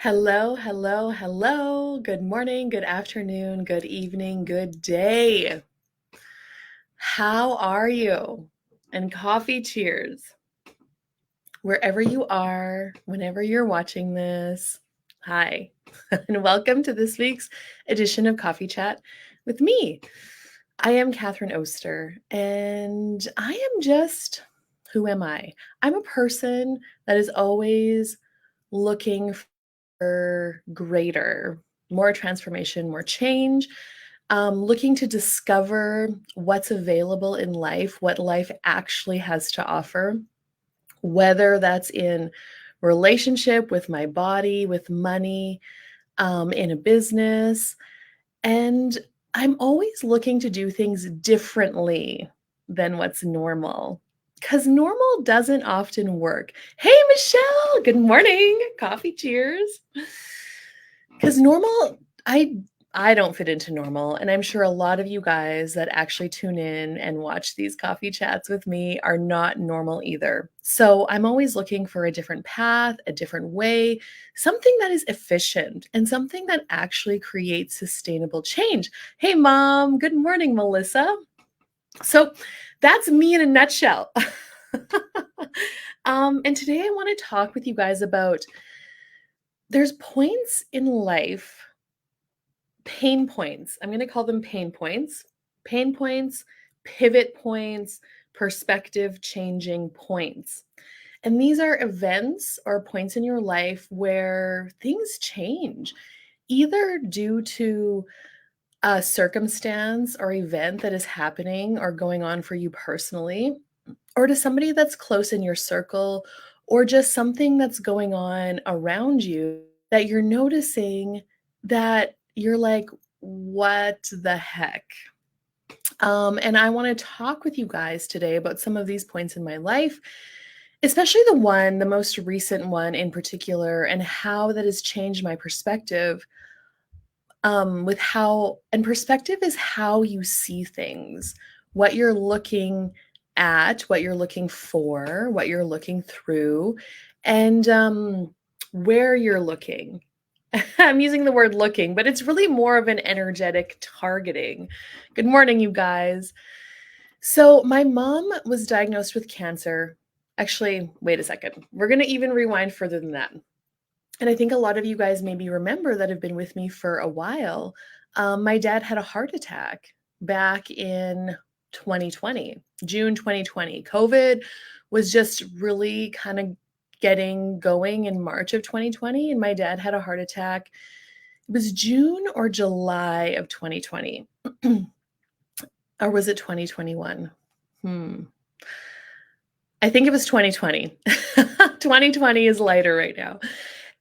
Hello, hello, hello. Good morning, good afternoon, good evening, good day. How are you? And coffee cheers. Wherever you are, whenever you're watching this. Hi, and welcome to this week's edition of Coffee Chat with me. I am Katherine Oster, and I am just who am I? I'm a person that is always looking for greater, more transformation, more change, looking to discover what's available in life, what life actually has to offer, whether that's in relationship with my body, with money, in a business. And I'm always looking to do things differently than what's normal because normal doesn't often work. Hey, Michelle, good morning. Coffee cheers. Because normal, I don't fit into normal, and I'm sure a lot of you guys that actually tune in and watch these coffee chats with me are not normal either. So I'm always looking for a different path, a different way, something that is efficient and something that actually creates sustainable change. Hey, Mom. Good morning, Melissa. So that's me in a nutshell. And today I want to talk with you guys about there's points in life, pain points. I'm going to call them pain points, pivot points, perspective changing points. And these are events or points in your life where things change, either due to a circumstance or event that is happening or going on for you personally, or to somebody that's close in your circle, or just something that's going on around you that you're noticing that you're like, what the heck? And I want to talk with you guys today about some of these points in my life, especially the most recent one in particular, and how that has changed my perspective. With how, and perspective is how you see things, what you're looking at, what you're looking for, what you're looking through, and where you're looking. I'm using the word looking, but it's really more of an energetic targeting. Good morning, you guys. So, my mom was diagnosed with cancer. Actually, wait a second. We're going to even rewind further than that. And I think a lot of you guys maybe remember that have been with me for a while. My dad had a heart attack back in 2020, June 2020. COVID was just really kind of getting going in March of 2020, and my dad had a heart attack. It was June or July of 2020. Or was it 2021? Hmm. I think it was 2020. 2020 is lighter right now.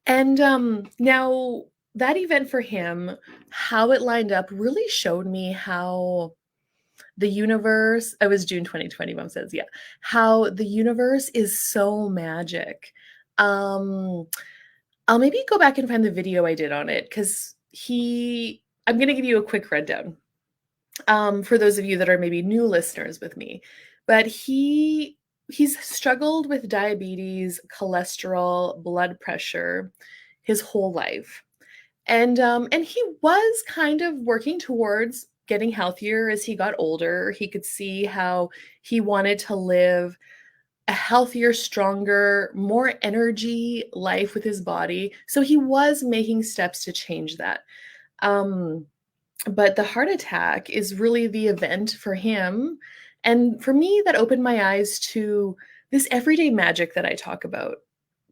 And now that event for him, how it lined up really showed me how the universe, it was June 2020, mom says, yeah, how the universe is so magic. Um, I'll maybe go back and find the video I did on it because I'm going to give you a quick rundown for those of you that are maybe new listeners with me. But he's struggled with diabetes, cholesterol, blood pressure his whole life. And he was kind of working towards getting healthier as he got older. He could see how he wanted to live a healthier, stronger, more energy life with his body. So he was making steps to change that. Um, but the heart attack is really the event for him. And for me, that opened my eyes to this everyday magic that I talk about.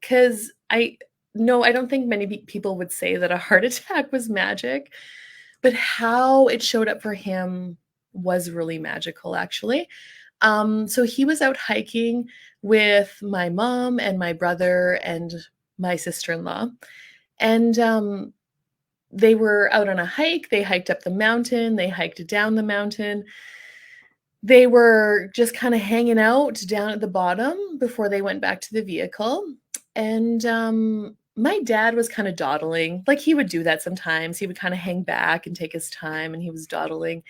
Because I don't think many people would say that a heart attack was magic, but how it showed up for him was really magical, actually. So he was out hiking with my mom and my brother and my sister-in-law. And they were out on a hike. They hiked up the mountain, they hiked down the mountain. They were just kind of hanging out down at the bottom before they went back to the vehicle. And my dad was kind of dawdling. Like he would do that sometimes. He would kind of hang back and take his time, and he was dawdling.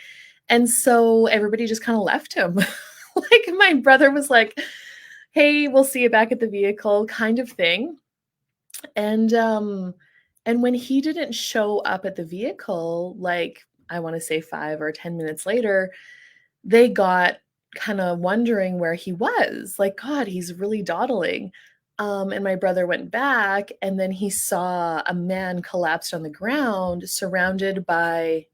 And so everybody just kind of left him. Like my brother was like, "Hey, we'll see you back at the vehicle," kind of thing. And And when he didn't show up at the vehicle, like, I wanna say 5 or 10 minutes later, they got kinda wondering where he was, like, "God, he's really dawdling." And my brother went back, and then he saw a man collapsed on the ground surrounded by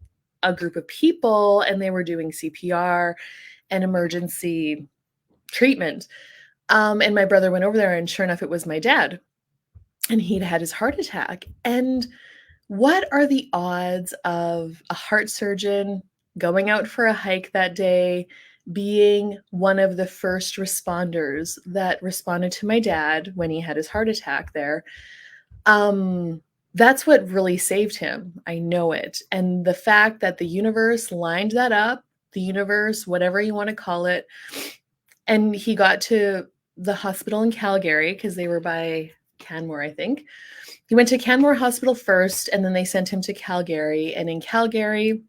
a group of people, and they were doing CPR and emergency treatment. And my brother went over there, and sure enough, it was my dad, and he'd had his heart attack. And what are the odds of a heart surgeon going out for a hike that day, being one of the first responders that responded to my dad when he had his heart attack there? Um, that's what really saved him. I know it. And the fact that the universe lined that up, the universe, whatever you want to call it, and he got to the hospital in Calgary because they were by Canmore, I think. He went to Canmore Hospital first, and then they sent him to Calgary. And in Calgary,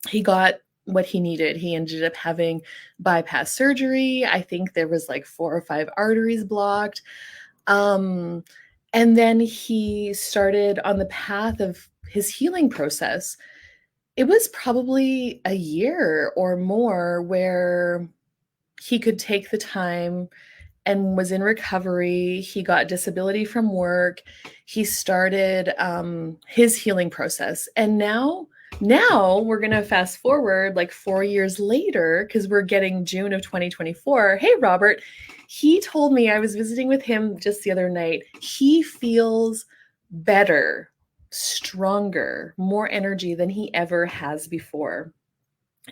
he got what he needed. He ended up having bypass surgery. I think there was like 4 or 5 arteries blocked. Um, and then he started on the path of his healing process. It was probably a year or more where he could take the time and was in recovery. He got disability from work. He started his healing process. And now we're going to fast forward like 4 years later because we're getting June of 2024. Hey, Robert, he told me, I was visiting with him just the other night. He feels better, stronger, more energy than he ever has before.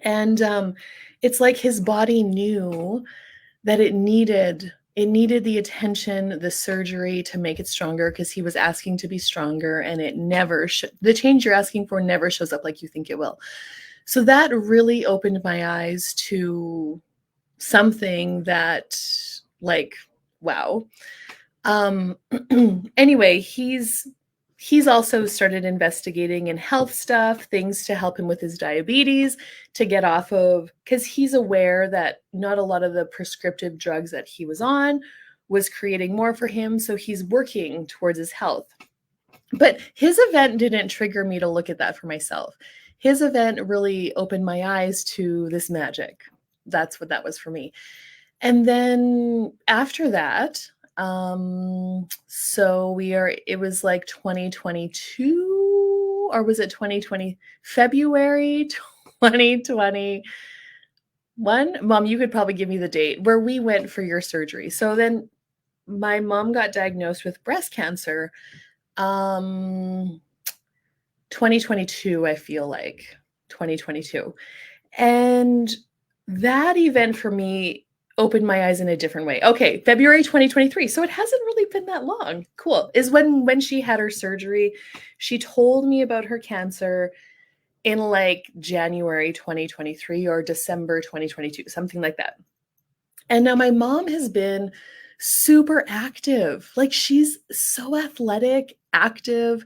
And it's like his body knew that it needed the attention, the surgery to make it stronger because he was asking to be stronger, and it never the change you're asking for never shows up like you think it will. So that really opened my eyes to something that, like, wow. Um, anyway, he's also started investigating in health stuff, things to help him with his diabetes, to get off of, because he's aware that not a lot of the prescriptive drugs that he was on was creating more for him. So he's working towards his health. But his event didn't trigger me to look at that for myself. His event really opened my eyes to this magic. That's what that was for me. And then after that, so it was like 2022, or was it 2020, February 2021? Mom, you could probably give me the date where we went for your surgery. So then my mom got diagnosed with breast cancer. 2022, I feel like 2022. And that event for me opened my eyes in a different way. Okay, February 2023. So it hasn't really been that long. Cool. Is when she had her surgery. She told me about her cancer in like January 2023 or December 2022, something like that. And now my mom has been super active. Like, she's so athletic, active.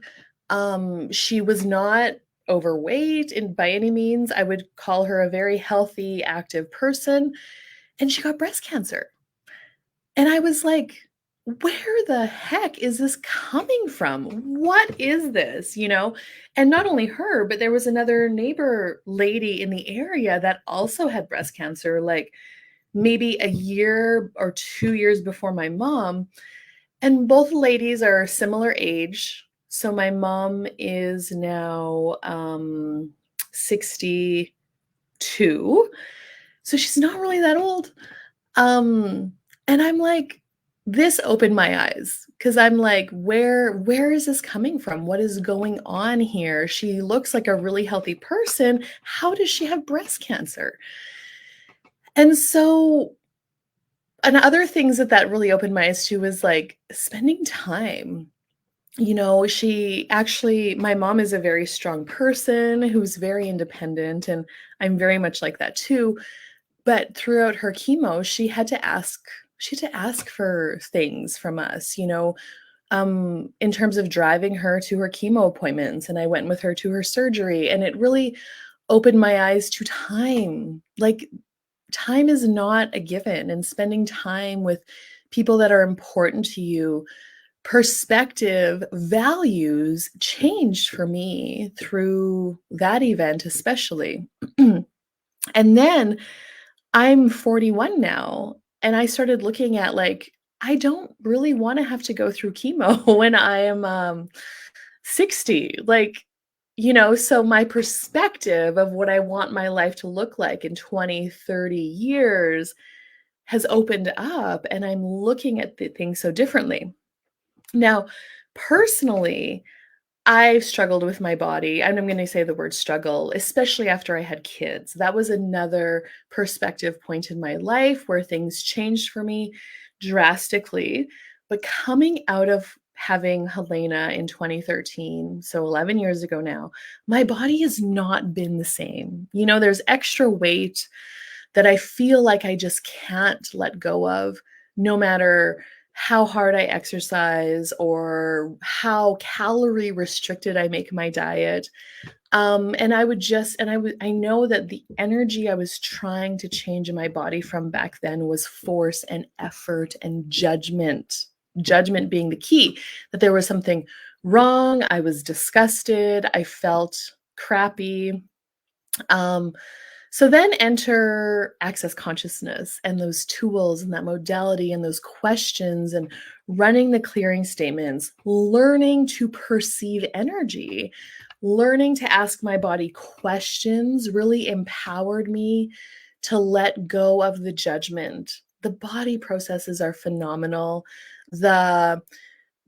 She was not overweight by any means. I would call her a very healthy, active person. And she got breast cancer. And I was like, where the heck is this coming from? What is this? And not only her, but there was another neighbor lady in the area that also had breast cancer, like maybe a year or 2 years before my mom. And both ladies are similar age. So my mom is now 62. So she's not really that old. And I'm like, this opened my eyes because I'm like, where is this coming from? What is going on here? She looks like a really healthy person. How does she have breast cancer? And so, and other things that really opened my eyes to was like spending time. My mom is a very strong person who's very independent, and I'm very much like that too. But throughout her chemo, she had to ask for things from us, in terms of driving her to her chemo appointments. And I went with her to her surgery, and it really opened my eyes to time. Like, time is not a given, and spending time with people that are important to you perspective, values changed for me through that event, especially. And then I'm 41 now, and I started looking at like, I don't really want to have to go through chemo when I am 60. Like, so my perspective of what I want my life to look like in 20, 30 years has opened up, and I'm looking at the things so differently. Now, personally, I've struggled with my body, and I'm gonna say the word struggle, especially after I had kids. That was another perspective point in my life where things changed for me drastically. But coming out of having Helena in 2013, so 11 years ago now, my body has not been the same. There's extra weight that I feel like I just can't let go of, no matter how hard I exercise or how calorie restricted I make my diet. And I would just, and I know that the energy I was trying to change in my body from back then was force and effort and judgment. Judgment being the key, that there was something wrong. I was disgusted. I felt crappy. Um, so then enter access consciousness and those tools and that modality and those questions and running the clearing statements, learning to perceive energy, learning to ask my body questions really empowered me to let go of the judgment. The body processes are phenomenal. The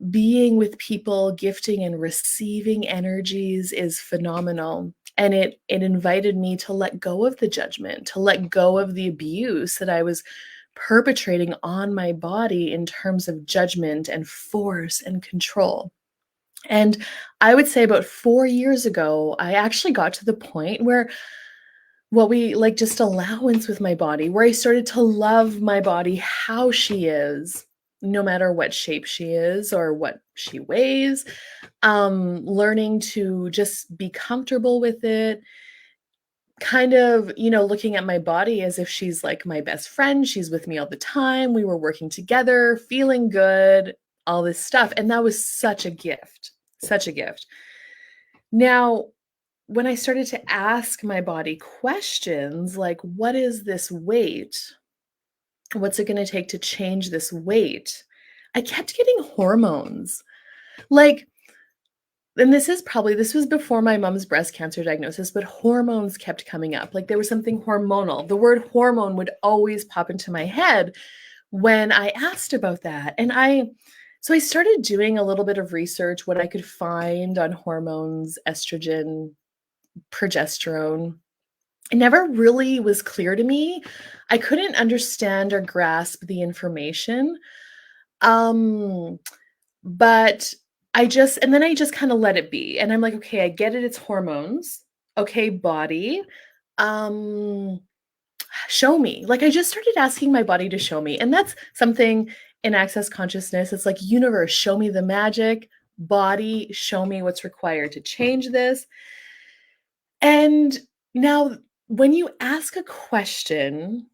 being with people, gifting and receiving energies is phenomenal. And it invited me to let go of the judgment, to let go of the abuse that I was perpetrating on my body in terms of judgment and force and control. And I would say about 4 years ago, I actually got to the point where what we like just allowance with my body, where I started to love my body how she is, no matter what shape she is or what she weighs. Learning to just be comfortable with it, kind of, looking at my body as if she's like my best friend. She's with me all the time. We were working together, feeling good, all this stuff. And that was such a gift, such a gift. Now, when I started to ask my body questions like, what is this weight? What's it going to take to change this weight? I kept getting hormones. Like, and this was before my mom's breast cancer diagnosis, but hormones kept coming up. Like there was something hormonal. The word hormone would always pop into my head when I asked about that. So I started doing a little bit of research, what I could find on hormones, estrogen, progesterone. It never really was clear to me. I couldn't understand or grasp the information. Um, but I just kind of let it be. And I'm like, okay, I get it. It's hormones. Okay, body. Um, Show me. Like I just started asking my body to show me. And that's something in access consciousness. It's like, universe, show me the magic. Body, show me what's required to change this. And now, when you ask a question,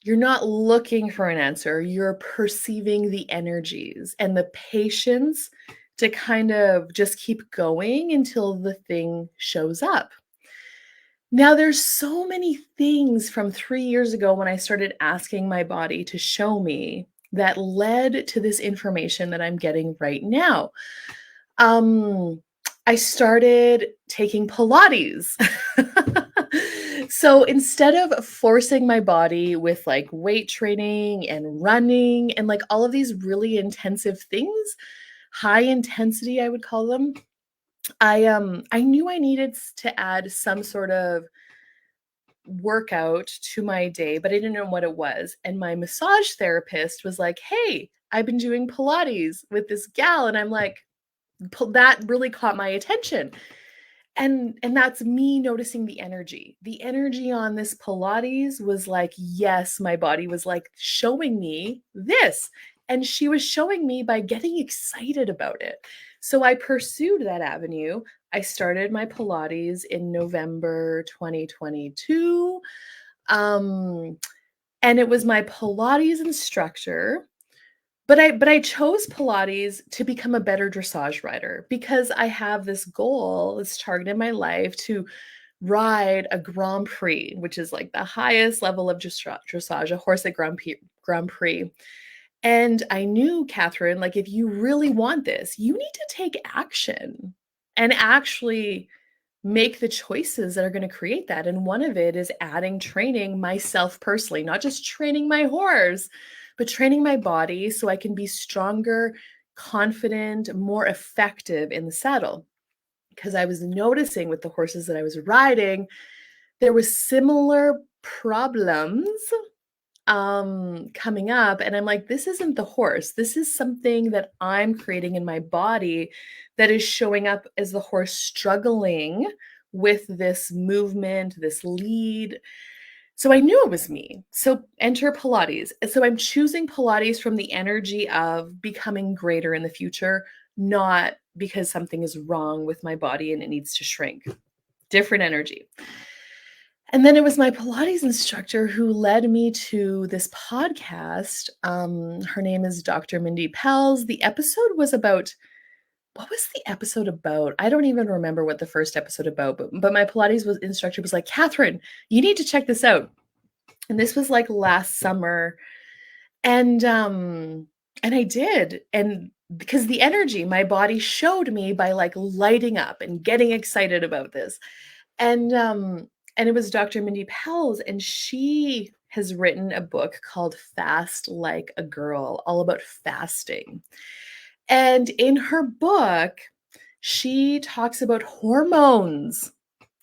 you're not looking for an answer, you're perceiving the energies and the patience to kind of just keep going until the thing shows up. Now, there's so many things from 3 years ago when I started asking my body to show me that led to this information that I'm getting right now. Um, I started taking Pilates. So instead of forcing my body with like weight training and running and like all of these really intensive things, high intensity, I would call them, I knew I needed to add some sort of workout to my day, but I didn't know what it was. And my massage therapist was like, "Hey, I've been doing Pilates with this gal." And I'm like, that really caught my attention. And that's me noticing the energy. The energy on this Pilates was like, yes, my body was like showing me this. And she was showing me by getting excited about it. So I pursued that avenue. I started my Pilates in November 2022. Um, and it was my Pilates instructor, but I chose Pilates to become a better dressage rider because I have this goal, this target in my life to ride a Grand Prix, which is like the highest level of dressage, a horse at Grand Prix. And I knew, Katherine, like, if you really want this, you need to take action and actually make the choices that are going to create that. And one of it is adding training myself personally, not just training my horse, but training my body so I can be stronger, confident, more effective in the saddle. Because I was noticing with the horses that I was riding, there was similar problems coming up, and I'm like, this isn't the horse, this is something that I'm creating in my body that is showing up as the horse struggling with this movement, this lead. So I knew it was me. So enter Pilates. So I'm choosing Pilates from the energy of becoming greater in the future, not because something is wrong with my body and it needs to shrink. Different energy. And then it was my Pilates instructor who led me to this podcast. Her name is Dr. Mindy Pels. The episode was about, what was the episode about? I don't even remember what the first episode about, but my Pilates instructor was like, Katherine, you need to check this out. And this was like last summer. And I did. And because the energy my body showed me by like lighting up and getting excited about this. And it was Dr. Mindy Pels, and she has written a book called Fast Like a Girl, all about fasting. And in her book, she talks about hormones.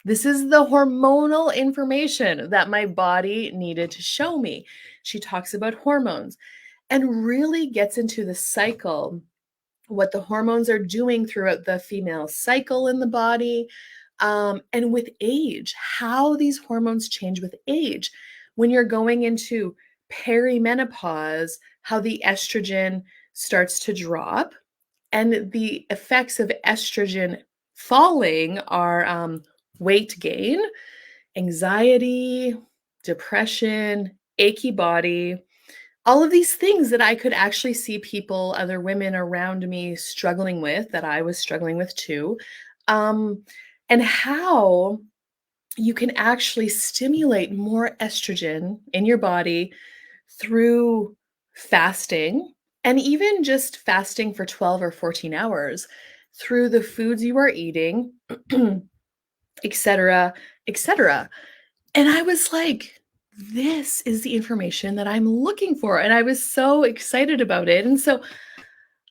This is the hormonal information that my body needed to show me. She talks about hormones and really gets into the cycle, what the hormones are doing throughout the female cycle in the body, and with age, how these hormones change with age. When you're going into perimenopause, how the estrogen starts to drop, and the effects of estrogen falling are weight gain, anxiety, depression, achy body, all of these things that I could actually see people, other women around me struggling with, that I was struggling with too. And how you can actually stimulate more estrogen in your body through fasting, and even just fasting for 12 or 14 hours through the foods you are eating, etc., etc. And I was like, this is the information that I'm looking for. And I was so excited about it. And so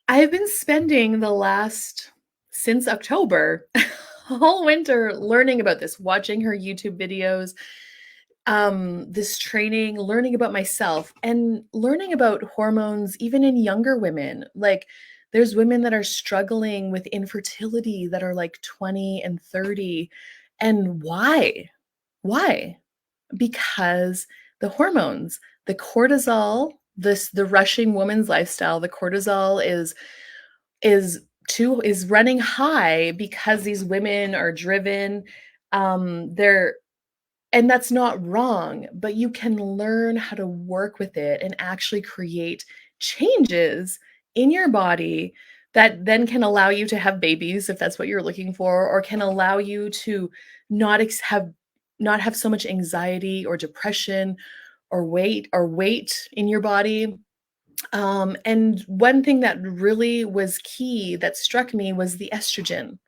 I've been spending the last, since October, whole winter learning about this, watching her YouTube videos, this training, learning about myself and learning about hormones, even in younger women. Like, there's women that are struggling with infertility that are like 20 and 30. And why? Why? Because the hormones, the cortisol, the rushing woman's lifestyle, the cortisol is running high because these women are driven. They're And that's not wrong, but you can learn how to work with it and actually create changes in your body that then can allow you to have babies if that's what you're looking for, or can allow you to not have so much anxiety or depression or weight in your body. And one thing that really was key that struck me was the estrogen.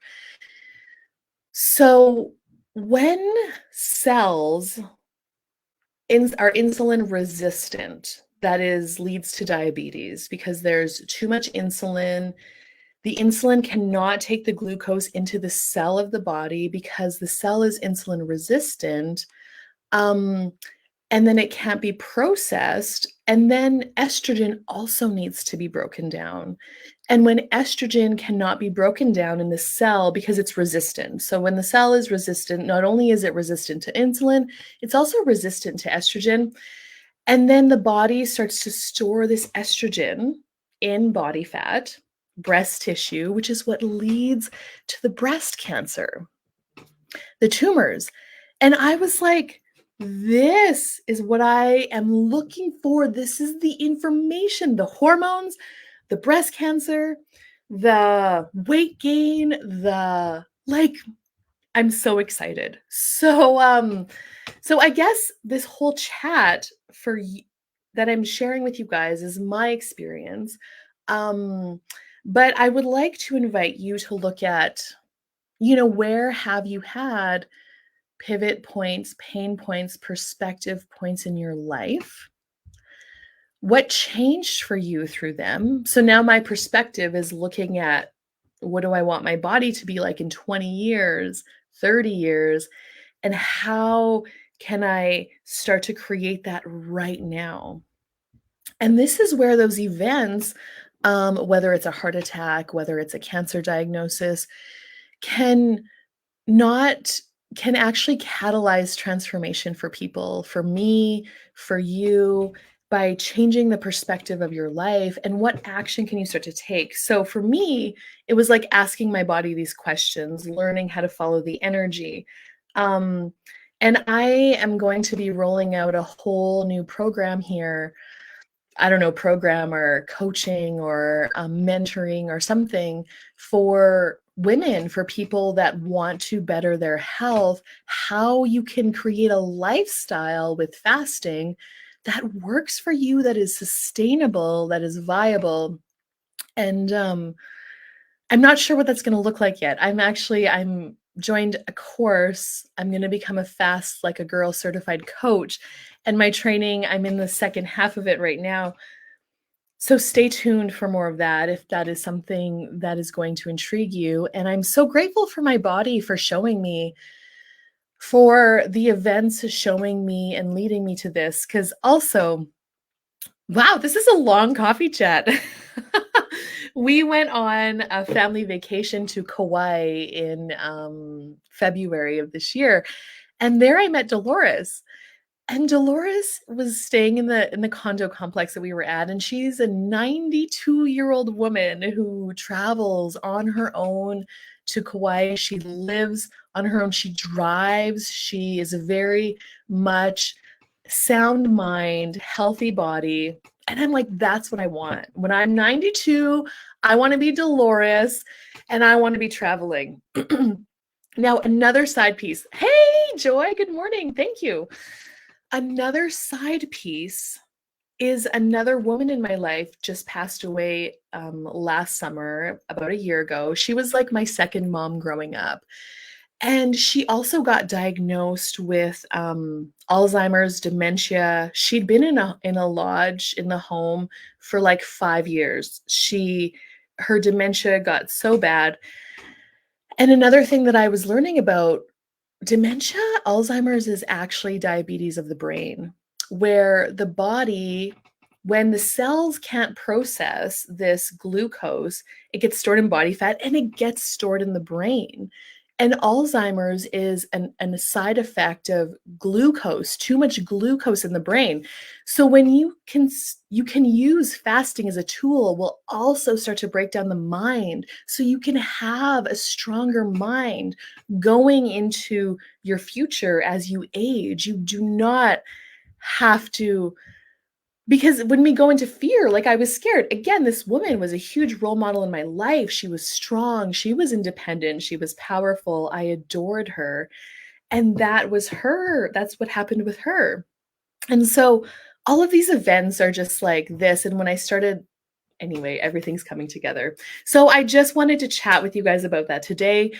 So when cells are insulin resistant, that is, leads to diabetes because there's too much insulin. The insulin cannot take the glucose into the cell of the body because the cell is insulin resistant. Um, and then it can't be processed. And then estrogen also needs to be broken down. And when estrogen cannot be broken down in the cell because it's resistant. So when the cell is resistant, not only is it resistant to insulin, it's also resistant to estrogen. And then the body starts to store this estrogen in body fat, breast tissue, which is what leads to the breast cancer, the tumors. And I was like, This is what I am looking for. This is the information, the hormones, the breast cancer, the weight gain, the like I'm so excited. So I guess this whole chat that I'm sharing with you guys is my experience. Um but I would like to invite you to look at, where have you had pivot points, pain points, perspective points in your life? What changed for you through them? So now my perspective is looking at, what do I want my body to be like in 20 years, 30 years, and how can I start to create that right now? And this is where those events, whether it's a heart attack, whether it's a cancer diagnosis, can not can actually catalyze transformation for people, for me, for you, by changing the perspective of your life. And what action can you start to take? So for me, it was like asking my body these questions, learning how to follow the energy. Um, and I am going to be rolling out a whole new program here. I don't know, program or coaching or mentoring or something for women, for people that want to better their health, how you can create a lifestyle with fasting that works for you, that is sustainable, that is viable. And I'm not sure what that's going to look like yet. I'm joined a course. I'm going to become a Fast Like a Girl certified coach. And my training, I'm in the second half of it right now. So stay tuned for more of that if that is something that is going to intrigue you. And I'm so grateful for my body for showing me, for the events showing me and leading me to this. Because also, wow, this is a long coffee chat. We went on a family vacation to Kauai in February of this year. And there I met Dolores. And Dolores was staying in the condo complex that we were at, and she's a 92-year-old woman who travels on her own to Kauai. She lives on her own. She drives. She is a very much sound mind, healthy body. And I'm like, that's what I want. When I'm 92, I want to be Dolores and I want to be traveling. Now, another side piece. Hey, Joy, good morning. Thank you. Another side piece is another woman in my life just passed away last summer, about a year ago. She was like my second mom growing up. And she also got diagnosed with Alzheimer's, dementia. She'd been in a lodge in the home for like 5 years. Her dementia got so bad. And another thing that I was learning about dementia, Alzheimer's, is actually diabetes of the brain, where the body, when the cells can't process this glucose, it gets stored in body fat and it gets stored in the brain. And Alzheimer's is a side effect of glucose, too much glucose in the brain. So when you can use fasting as a tool, will also start to break down the mind, so you can have a stronger mind going into your future as you age. You do not have to, because when we go into fear, like I was scared. Again, this woman was a huge role model in my life. She was strong, she was independent, she was powerful. I adored her. And that's what happened with her. And so all of these events are just like this. And when I started, anyway, everything's coming together. So I just wanted to chat with you guys about that today.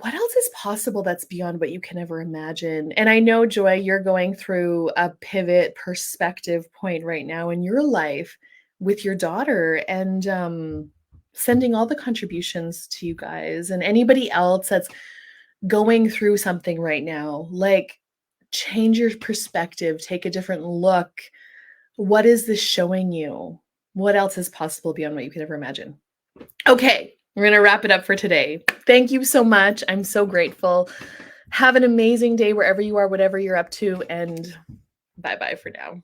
What else is possible that's beyond what you can ever imagine? And I know, Joy, you're going through a pivot perspective point right now in your life with your daughter, and sending all the contributions to you guys and anybody else that's going through something right now. Like, change your perspective, take a different look. What is this showing you? What else is possible beyond what you could ever imagine? Okay, we're going to wrap it up for today. Thank you so much. I'm so grateful. Have an amazing day wherever you are, whatever you're up to, and bye-bye for now.